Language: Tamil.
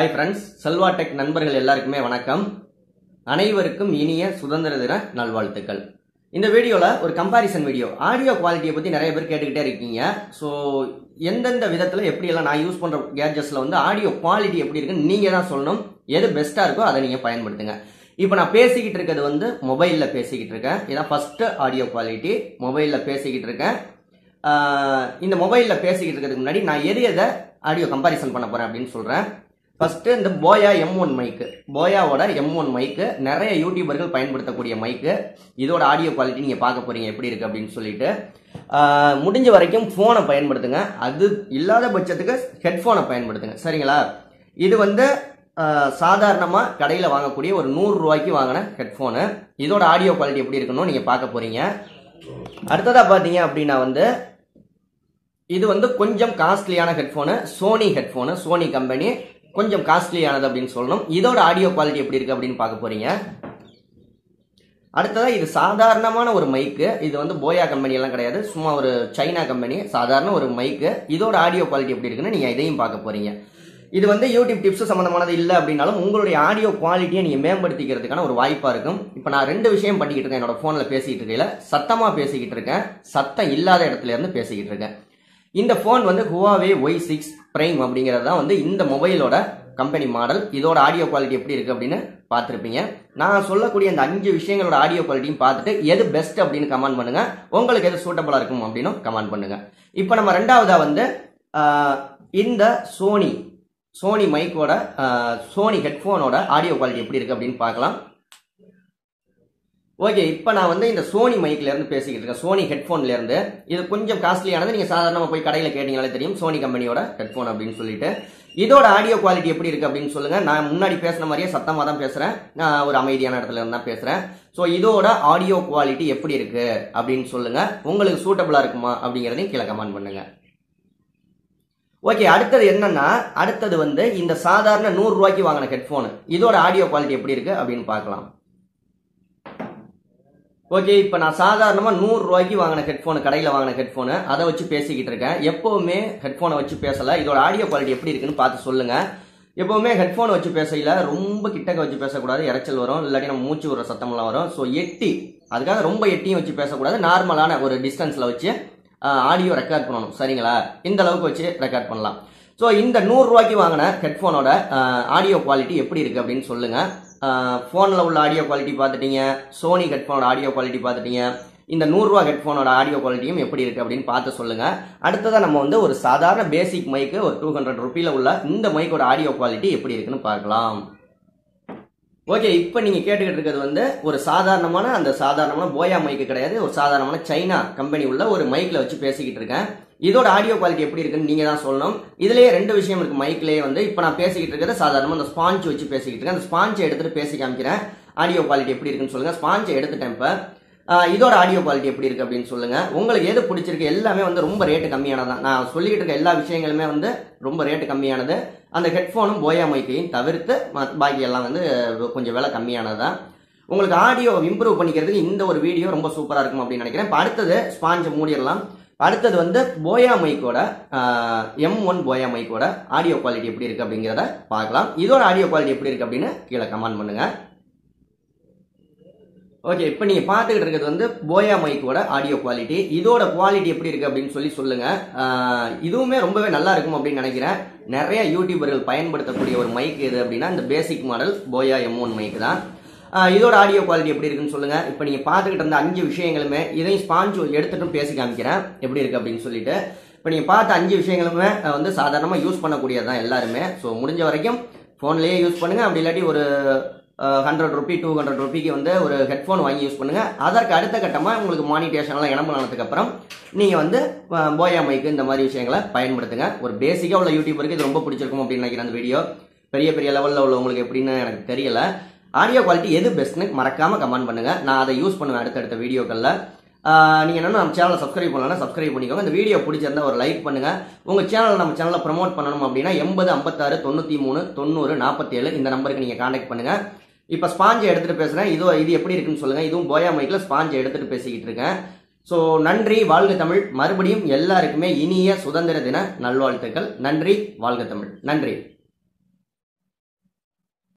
Hi friends, Selva Tech நண்பர்கள் எல்லாருக்குமே வணக்கம். அனைவருக்கும் இனிய சுதந்திர தின நல்வாழ்த்துக்கள். இந்த வீடியோல ஒரு கம்பாரிசன் வீடியோ ஆடியோ குவாலிட்டியை பத்தி நிறைய பேர் கேட்டுக்கிட்டே இருக்கீங்க. ஸோ எந்தெந்த விதத்துல எப்படி எல்லாம் நான் யூஸ் பண்ற கேட்ஜெட்ஸ்ல வந்து ஆடியோ குவாலிட்டி எப்படி இருக்குன்னு நீங்க தான் சொல்லணும். எது பெஸ்டா இருக்கோ அதை நீங்க பயன்படுத்துங்க. இப்போ நான் பேசிக்கிட்டு இருக்கிறது வந்து மொபைல்ல பேசிக்கிட்டு இருக்கேன். இதான் ஃபர்ஸ்ட் ஆடியோ குவாலிட்டி. மொபைல்ல பேசிக்கிட்டு இருக்கேன். இந்த மொபைல்ல பேசிக்கிட்டு இருக்கிறதுக்கு முன்னாடி நான் எதை ஆடியோ கம்பாரிசன் பண்ண போறேன் அப்படின்னு சொல்றேன். ஃபர்ஸ்ட் இந்த போயா M1 மைக்கு, போயாவோட M1 மைக்கு நிறைய யூடியூபர்கள் பயன்படுத்தக்கூடிய மைக்கு. இதோட ஆடியோ குவாலிட்டி நீங்க பார்க்க போறீங்க எப்படி இருக்கு அப்படின்னு சொல்லிட்டு. முடிஞ்ச வரைக்கும் போனை பயன்படுத்துங்க. அது இல்லாத பட்சத்துக்கு ஹெட்போனை பயன்படுத்துங்க. சரிங்களா? இது வந்து சாதாரணமா கடையில வாங்கக்கூடிய ஒரு 100 ரூபாய்க்கு வாங்கின ஹெட்போனு. இதோட ஆடியோ குவாலிட்டி எப்படி இருக்குன்னு நீங்க பார்க்க போறீங்க. அடுத்ததா பாத்தீங்க அப்படின்னா வந்து இது வந்து கொஞ்சம் காஸ்ட்லியான ஹெட்போனு, சோனி ஹெட்போனு, சோனி கம்பெனி, கொஞ்சம் காஸ்ட்லியானது அப்படின்னு சொல்லணும். இதோட ஆடியோ குவாலிட்டி எப்படி இருக்கு அப்படின்னு பார்க்க போறீங்க. அடுத்ததா இது சாதாரணமான ஒரு மைக்கு. இது வந்து போயா கம்பெனி எல்லாம் கிடையாது, சும்மா ஒரு சைனா கம்பெனி, சாதாரண ஒரு மைக்கு. இதோட ஆடியோ குவாலிட்டி எப்படி இருக்குன்னு நீங்க இதையும் பார்க்க போறீங்க. இது வந்து யூடியூப் டிப்ஸ் சம்பந்தமானது இல்லை அப்படின்னாலும் உங்களுடைய ஆடியோ குவாலிட்டியை நீங்க மேம்படுத்திக்கிறதுக்கான ஒரு வாய்ப்பா இருக்கும். இப்போ நான் 2 விஷயம் பண்ணிக்கிட்டு இருக்கேன். என்னோட போன்ல பேசிக்கிட்டு இருக்கையில சத்தமா பேசிக்கிட்டு இருக்கேன், சத்தம் இல்லாத இடத்துல இருந்து பேசிக்கிட்டு இருக்கேன். இந்த போன் வந்து Huawei Y6 Prime அப்படிங்கிறது தான் வந்து இந்த மொபைலோட கம்பெனி மாடல். இதோட ஆடியோ குவாலிட்டி எப்படி இருக்கு அப்படின்னு பார்த்துருப்பீங்க. நான் சொல்லக்கூடிய அந்த 5 விஷயங்களோட ஆடியோ குவாலிட்டியும் பார்த்துட்டு எது பெஸ்ட் அப்படின்னு கமெண்ட் பண்ணுங்க. உங்களுக்கு எது சூட்டபிளா இருக்கும் அப்படின்னு கமெண்ட் பண்ணுங்க. இப்போ நம்ம ரெண்டாவதா வந்து இந்த சோனி மைக்கோட சோனி ஹெட்போனோட ஆடியோ குவாலிட்டி எப்படி இருக்கு அப்படின்னு பார்க்கலாம். ஓகே, இப்போ நான் வந்து இந்த சோனி மைக்ல இருந்து பேசிக்கிட்டு இருக்கேன், சோனி ஹெட்போன்ல இருந்து. இது கொஞ்சம் காஸ்ட்லியானது, நீங்க சாதாரணமா போய் கடையில கேட்டீங்களே தெரியும், சோனி கம்பெனியோட ஹெட்போன் அப்படின்னு சொல்லிட்டு. இதோட ஆடியோ குவாலிட்டி எப்படி இருக்கு அப்படின்னு சொல்லுங்க. நான் முன்னாடி பேசின மாதிரியே சத்தமா தான் பேசுறேன், நான் ஒரு அமைதியான இடத்துல இருந்து தான் பேசுறேன். ஸோ இதோட ஆடியோ குவாலிட்டி எப்படி இருக்கு அப்படின்னு சொல்லுங்க. உங்களுக்கு சூட்டபிளா இருக்குமா அப்படிங்கறதையும் கீழே கமெண்ட் பண்ணுங்க. ஓகே, அடுத்தது என்னன்னா, அடுத்தது வந்து இந்த சாதாரண 100 ரூபாய்க்கு வாங்கின ஹெட்போன், இதோட ஆடியோ குவாலிட்டி எப்படி இருக்கு அப்படின்னு பார்க்கலாம். ஓகே, இப்போ நான் சாதாரணமா 100 ரூபாய்க்கு வாங்கின ஹெட்போன், கடையில் வாங்கின ஹெட்போனு, அதை வச்சு பேசிக்கிட்டு இருக்கேன். எப்பவுமே ஹெட்போனை வச்சு பேசல. இதோட ஆடியோ குவாலிட்டி எப்படி இருக்குன்னு பார்த்து சொல்லுங்க. எப்பவுமே ஹெட்போன் வச்சு பேசல, ரொம்ப கிட்டக்க வச்சு பேசக்கூடாது, இறைச்சல் வரும், இல்லாட்டி நம்ம மூச்சு விடுற சத்தம்லாம் வரும். ஸோ எட்டி, அதுக்காக ரொம்ப எட்டியும் வச்சு பேசக்கூடாது, நார்மலான ஒரு டிஸ்டன்ஸ்ல வச்சு ஆடியோ ரெக்கார்ட் பண்ணணும். சரிங்களா? இந்த அளவுக்கு வச்சு ரெக்கார்ட் பண்ணலாம். ஸோ இந்த 100 ரூபாய்க்கு வாங்கின ஹெட்போனோட ஆடியோ குவாலிட்டி எப்படி இருக்கு அப்படின்னு சொல்லுங்க. போன்ல உள்ள ஆடியோ குவாலிட்டி பார்த்துட்டீங்க, சோனி ஹெட்போனோட ஆடியோ குவாலிட்டி பார்த்துட்டீங்க, இந்த 100 ரூபா ஹெட்போனோட ஆடியோ குவாலிட்டியும் எப்படி இருக்கு அப்படின்னு பார்த்து சொல்லுங்க. அடுத்ததா நம்ம வந்து ஒரு சாதாரண பேசிக் மைக்கு, ஒரு 200 ரூபாயில உள்ள இந்த மைக்கோட ஆடியோ குவாலிட்டி எப்படி இருக்குன்னு பார்க்கலாம். ஓகே, இப்போ நீங்க கேட்டுக்கிட்டு இருக்கிறது வந்து ஒரு சாதாரணமான போயா மைக்கு கிடையாது, ஒரு சாதாரணமான சைனா கம்பெனி உள்ள ஒரு மைக்ல வச்சு பேசிக்கிட்டு இருக்கேன். இதோட ஆடியோ குவாலிட்டி எப்படி இருக்குன்னு நீங்க தான் சொல்லணும். இதுலயே 2 விஷயம் இருக்கு மைக்லயே வந்து. இப்போ நான் பேசிக்கிட்டு இருக்கிறது சாதாரணமா அந்த ஸ்பாஞ்ச் வச்சு பேசிக்கிட்டு இருக்கேன். அந்த ஸ்பாஞ்சை எடுத்துட்டு பேசி காமிக்கிறேன். ஆடியோ குவாலிட்டி எப்படி இருக்குன்னு சொல்லுங்க. ஸ்பாஞ்சை எடுத்துட்டேன். இப்போ இதோட ஆடியோ குவாலிட்டி எப்படி இருக்கு அப்படின்னு சொல்லுங்க. உங்களுக்கு எது பிடிச்சிருக்கு? எல்லாமே வந்து ரொம்ப ரேட்டு கம்மியானதான். நான் சொல்லிட்டு இருக்க எல்லா விஷயங்களுமே வந்து ரொம்ப ரேட்டு கம்மியானது. அந்த ஹெட்போனும் போயா மைக்கையும் தவிர்த்து பாக்கி எல்லாம் வந்து கொஞ்சம் விலை கம்மியானதான். உங்களுக்கு ஆடியோ இம்ப்ரூவ் பண்ணிக்கிறதுக்கு இந்த ஒரு வீடியோ ரொம்ப சூப்பரா இருக்கும் அப்படின்னு நினைக்கிறேன். இப்போ அடுத்தது ஸ்பாஞ்சை மூடிடலாம். அடுத்தது வந்து போயா மைக்கோட M1 போயா மைக்கோட ஆடியோ குவாலிட்டி எப்படி இருக்கு அப்படிங்கிறத பார்க்கலாம். இதோட ஆடியோ குவாலிட்டி எப்படி இருக்கு அப்படின்னு கீழே கமெண்ட் பண்ணுங்க. ஓகே, இப்போ நீங்க பார்த்துக்கிட்டு இருக்கிறது வந்து போயா மைக்கோட ஆடியோ குவாலிட்டி. இதோட குவாலிட்டி எப்படி இருக்கு அப்படின்னு சொல்லுங்க. இதுவுமே ரொம்பவே நல்லா இருக்கும் அப்படின்னு நினைக்கிறேன். நிறைய யூடியூபர்கள் பயன்படுத்தக்கூடிய ஒரு மைக் எது அப்படின்னா இந்த பேசிக் மாடல் போயா M1 மைக் தான். இதோட ஆடியோ குவாலிட்டி எப்படி இருக்குன்னு சொல்லுங்க. இப்போ நீங்க பார்த்துக்கிட்டு இருந்த 5 விஷயங்களுமே, இதையும் ஸ்பாஞ்ச் எடுத்துட்டும் பேசி காமிக்கிறேன் எப்படி இருக்கு அப்படின்னு சொல்லிட்டு. இப்போ நீங்க பார்த்த 5 விஷயங்களுமே வந்து சாதாரணமா யூஸ் பண்ணக்கூடியதான் எல்லாருமே. ஸோ முடிஞ்ச வரைக்கும் போன்லயே யூஸ் பண்ணுங்க. அப்படி இல்லாட்டி ஒரு 100 ரூபி 200 ரூபிக்கு வந்து ஒரு ஹெட்போன் வாங்கி யூஸ் பண்ணுங்க. அதற்கு அடுத்த கட்டமா உங்களுக்கு மானிட்டேஷன்லாம் இனம்பலானதுக்கு அப்புறம் நீங்க வந்து போயா மைக்கு இந்த மாதிரி விஷயங்களை பயன்படுத்துங்க. ஒரு பேசிக்கா உள்ள யூடியூபருக்கு இது ரொம்ப பிடிச்சிருக்கும் அப்படின்னு நினைக்கிறேன். அந்த வீடியோ பெரிய லெவல்ல உள்ளவங்களுக்கு எப்படின்னு எனக்கு தெரியல. ஆடியோ குவாலிட்டி எது பெஸ்ட்னு மறக்காம கமெண்ட் பண்ணுங்க. நான் அதை யூஸ் பண்ணுவேன் அடுத்தடுத்த வீடியோக்கள்ல. நீங்க என்ன நம்ம சேனலை சப்ஸ்கிரைப் பண்ணலாம், சப்ஸ்கிரைப் பண்ணிக்கோங்க. இந்த வீடியோ பிடிச்சிருந்தா ஒரு லைக் பண்ணுங்க. உங்க சேனல் நம்ம சேனலை ப்ரமோட் பண்ணணும் அப்படின்னா 80 56 93 90 47 இந்த நம்பருக்கு நீங்க கான்டாக்ட் பண்ணுங்க. இப்போ ஸ்பாஞ்சை எடுத்துட்டு பேசுறேன். இது எப்படி இருக்குன்னு சொல்லுங்க. இதுவும் போயா மைக்ல ஸ்பாஞ்சை எடுத்துட்டு பேசிக்கிட்டு இருக்கேன். ஸோ நன்றி, வாழ்க தமிழ். மறுபடியும் எல்லாருக்குமே இனிய சுதந்திர தின நல்வாழ்த்துக்கள். நன்றி, வாழ்க தமிழ். நன்றி.